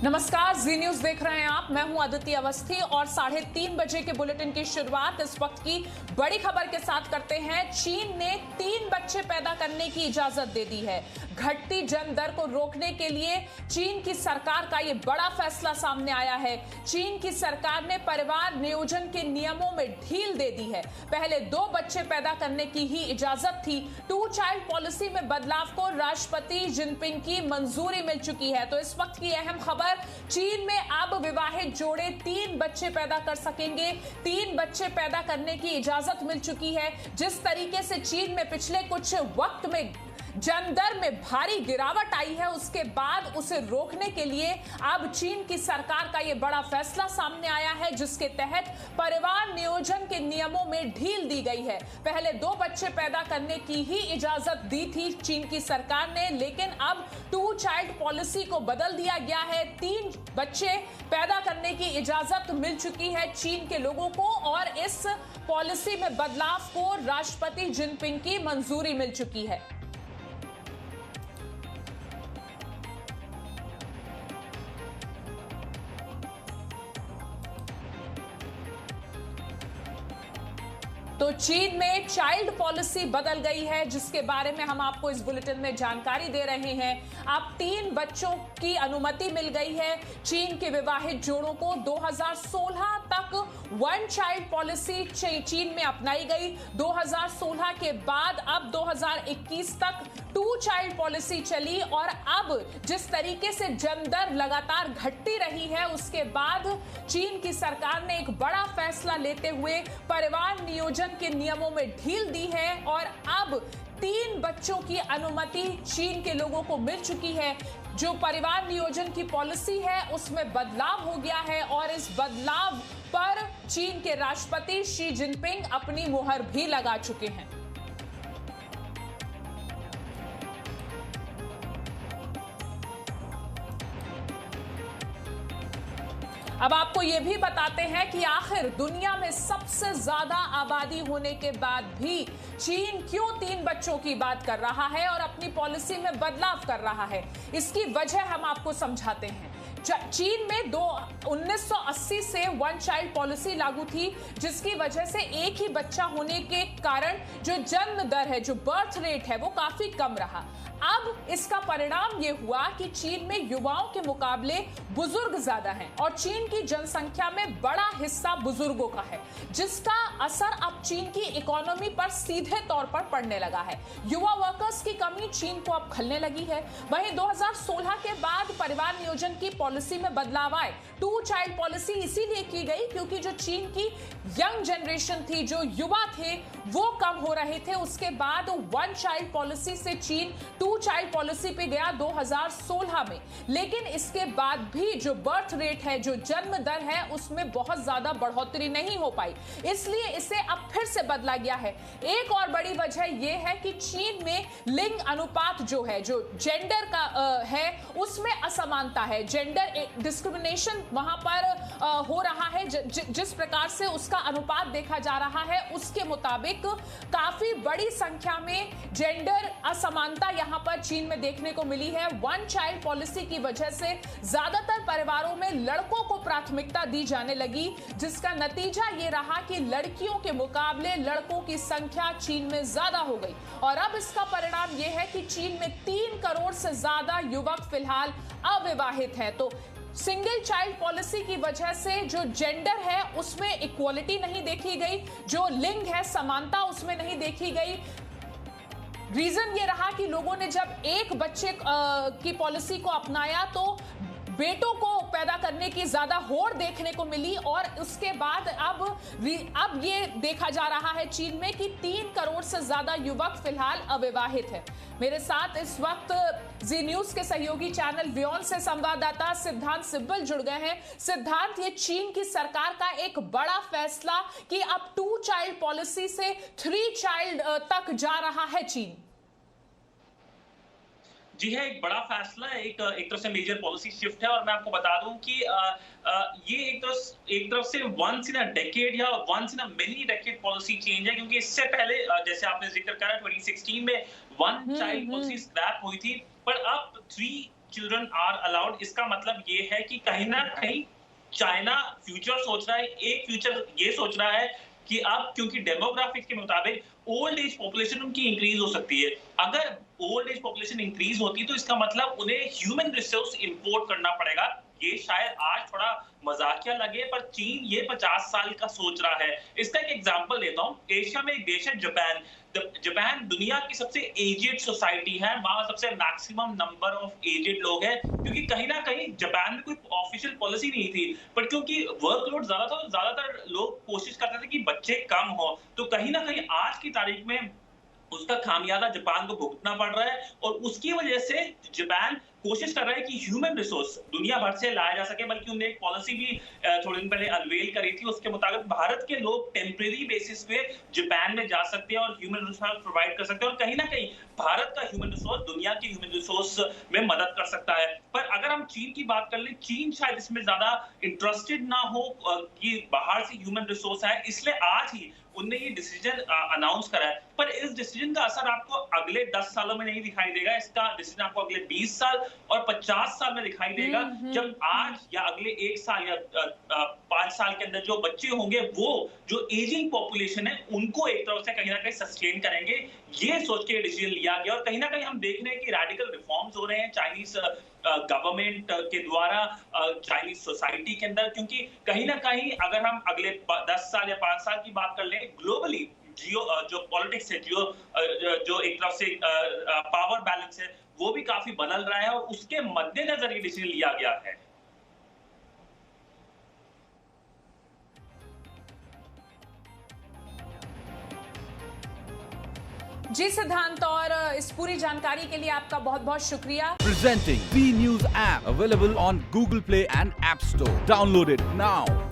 नमस्कार, जी न्यूज देख रहे हैं आप। मैं हूं अदिति अवस्थी और 3:30 बजे के बुलेटिन की शुरुआत इस वक्त की बड़ी खबर के साथ करते हैं। चीन ने 3 बच्चे पैदा करने की इजाजत दे दी है। घटती जन्म दर को रोकने के लिए चीन की सरकार का ये बड़ा फैसला सामने आया है। चीन की सरकार ने परिवार नियोजन के नियमों में ढील दे दी है। पहले 2 बच्चे पैदा करने की ही इजाजत थी। 2 चाइल्ड पॉलिसी में बदलाव को राष्ट्रपति जिनपिंग की मंजूरी मिल चुकी है। तो इस वक्त की अहम खबर, चीन में अब विवाहित जोड़े 3 बच्चे पैदा कर सकेंगे। 3 बच्चे पैदा करने की इजाजत मिल चुकी है। जिस तरीके से चीन में पिछले कुछ वक्त में जन्म दर में भारी गिरावट आई है, उसके बाद उसे रोकने के लिए अब चीन की सरकार का यह बड़ा फैसला सामने आया है, जिसके तहत परिवार नियोजन के नियमों में ढील दी गई है। पहले 2 बच्चे पैदा करने की ही इजाजत दी थी चीन की सरकार ने, लेकिन अब 2 चाइल्ड पॉलिसी को बदल दिया गया है। 3 बच्चे पैदा करने की इजाजत मिल चुकी है चीन के लोगों को और इस पॉलिसी में बदलाव को राष्ट्रपति जिनपिंग की मंजूरी मिल चुकी है। तो चीन में चाइल्ड पॉलिसी बदल गई है, जिसके बारे में हम आपको इस बुलेटिन में जानकारी दे रहे हैं। अब 3 बच्चों की अनुमति मिल गई है। चीन के विवाहित जोड़ों को 2016 तक 1 चाइल्ड पॉलिसी चीन में अपनाई गई। 2016 के बाद अब 2021 तक 2 चाइल्ड पॉलिसी चली और अब जिस तरीके से जन्म दर लगातार घटती रही है, उसके बाद चीन की सरकार ने एक बड़ा फैसला लेते हुए परिवार नियोजन के नियमों में ढील दी है और अब 3 बच्चों की अनुमति चीन के लोगों को मिल चुकी है। जो परिवार नियोजन की पॉलिसी है उसमें बदलाव हो गया है और इस बदलाव पर चीन के राष्ट्रपति शी जिनपिंग अपनी मुहर भी लगा चुके हैं। अब आपको यह भी बताते हैं कि आखिर दुनिया में सबसे ज्यादा आबादी होने के बाद भी चीन क्यों 3 बच्चों की बात कर रहा है और अपनी पॉलिसी में बदलाव कर रहा है। इसकी वजह हम आपको समझाते हैं। चीन में 1980 से 1 चाइल्ड पॉलिसी लागू थी, जिसकी वजह से एक ही बच्चा होने के कारण जो जन्म दर है, जो बर्थ रेट है, वो काफी कम रहा। अब इसका परिणाम यह हुआ कि चीन में युवाओं के मुकाबले बुजुर्ग ज्यादा हैं और चीन की जनसंख्या में बड़ा हिस्सा बुजुर्गों का है, जिसका असर अब चीन की इकोनॉमी पर सीधे तौर पर पड़ने लगा है। युवा वर्कर्स की कमी चीन को अब खलने लगी है। वहीं 2016 के बाद परिवार नियोजन की पॉलिसी में बदलाव आए। 2 चाइल्ड पॉलिसी इसीलिए की गई क्योंकि जो चीन की यंग जनरेशन थी, जो युवा थे, वो कम हो रहे थे। उसके बाद 1 चाइल्ड पॉलिसी से चीन 2 चाइल्ड पॉलिसी पे गया 2016 में, लेकिन इसके बाद भी जो बर्थ रेट है, जो जन्म दर है, उसमें बहुत ज्यादा बढ़ोतरी नहीं हो पाई। इसलिए इसे अब फिर से बदला गया है। एक और बड़ी वजह यह है कि चीन में लिंग अनुपात जो है, जो जेंडर का है, उसमें असमानता है। जेंडर डिस्क्रिमिनेशन वहां पर हो रहा है। जिस प्रकार से उसका अनुपात देखा जा रहा है, उसके मुताबिक काफी बड़ी संख्या में जेंडर असमानता यहां पर चीन में देखने को मिली है। 1 चाइल्ड पॉलिसी की वजह से ज्यादातर परिवारों में लड़कों को प्राथमिकता दी जाने लगी, जिसका नतीजा ये रहा कि लड़कियों के मुकाबले लड़कों की संख्या चीन में ज्यादा हो गई। और अब इसका परिणाम यह है कि चीन में 3 करोड़ से ज्यादा युवक फिलहाल अविवाहित हैं। तो सिंगल चाइल्ड पॉलिसी की वजह से जो जेंडर है उसमें इक्वालिटी नहीं देखी गई, जो लिंग है, समानता उसमें नहीं देखी गई। रीजन ये रहा कि लोगों ने जब एक बच्चे की पॉलिसी को अपनाया तो बेटों को पैदा करने की ज्यादा होड़ देखने को मिली और उसके बाद अब ये देखा जा रहा है चीन में कि 3 करोड़ से ज्यादा युवक फिलहाल अविवाहित है। मेरे साथ इस वक्त जी न्यूज के सहयोगी चैनल व्योन से संवाददाता सिद्धांत सिब्बल जुड़ गए हैं। सिद्धांत, ये चीन की सरकार का एक बड़ा फैसला कि अब 2 चाइल्ड पॉलिसी से 3 चाइल्ड तक जा रहा है चीन। जी है, एक बड़ा फैसला है, एक तरफ से मेजर पॉलिसी शिफ्ट है। और मैं आपको बता दूं कि ये एक तरफ से वंस इन अ डेकेड या once in a mini decade policy change है, क्योंकि इससे पहले जैसे आपने जिक्र करा 2016 में 1 चाइल्ड पॉलिसी स्क्रैप हुई थी, पर अब 3 चिल्ड्रन आर अलाउड, इसका मतलब ये है कि कहीं ना कहीं चाइना फ्यूचर सोच रहा है, एक फ्यूचर ये सोच रहा है कि अब क्योंकि डेमोग्राफिक्स के मुताबिक ओल्ड एज पॉपुलेशन उनकी इंक्रीज हो सकती है। अगर ओल्ड एज पॉपुलेशन इंक्रीज होती है तो इसका मतलब उन्हें ह्यूमन रिसोर्स इंपोर्ट करना पड़ेगा। ये शायद आज थोड़ा मजाकिया लगे, पर चीन ये 50 साल का सोच रहा है। इसका एक एग्जांपल देता हूँ। एशिया में एक देश है जापान। जापान दुनिया की सबसे एजेड सोसाइटी है, वहां सबसे मैक्सिमम नंबर ऑफ एजेड लोग हैं, क्योंकि कहीं ना कहीं जापान में कोई ऑफिशियल पॉलिसी नहीं थी, पर क्योंकि वर्कलोड ज्यादा था, ज्यादातर लोग कोशिश करते थे कि बच्चे कम हो, तो कहीं ना कहीं आज की तारीख में उसका खामियाजा जापान को भुगतना पड़ रहा है। और उसकी वजह से जापान कोशिश कर रहा है कि ह्यूमन रिसोर्स दुनिया भर से लाया जा सके, बल्कि उन्होंने एक पॉलिसी भी थोड़े दिन पहले अनवेल करी थी। उसके मुताबिक भारत के लोग टेम्परेरी बेसिस पे जापान में जा सकते हैं और ह्यूमन रिसोर्स प्रोवाइड कर सकते हैं, और कहीं ना कहीं भारत का ह्यूमन रिसोर्स दुनिया के ह्यूमन रिसोर्स में मदद कर सकता है। पर अगर हम चीन की बात कर लें, चीन शायद इसमें ज्यादा इंटरेस्टेड ना हो कि बाहर से ह्यूमन रिसोर्स आए, इसलिए आज ही उनने ये डिसीजन अनाउंस करा है। पर इस डिसीजन का असर आपको अगले 10 सालों में नहीं दिखाई देगा, इसका डिसीजन आपको अगले 20 साल और 50 साल में दिखाई देगा, जब आज या अगले 1 साल या 5 साल के अंदर जो बच्चे होंगे वो जो एजिंग पॉपुलेशन है उनको एक तरफ से कहीं ना कहीं सस्टेन करेंगे। ये सोच के डिसीजन लिया गया, और कहीं ना कहीं हम देख रहे हैं कि रेडिकल रिफॉर्म्स हो रहे हैं चाइनीज गवर्नमेंट के द्वारा चाइनीज सोसाइटी के अंदर, क्योंकि कहीं ना कहीं अगर हम अगले 10 साल या 5 साल की बात कर लें, ग्लोबली जो पॉलिटिक्स है, जो एक तरफ से पावर बैलेंस है वो भी काफी बदल रहा है, और उसके मद्देनजर ये डिसीजन लिया गया है। जी सिद्धांत, और इस पूरी जानकारी के लिए आपका बहुत बहुत शुक्रिया। Presenting B News app, available on Google Play and App Store. Download it now.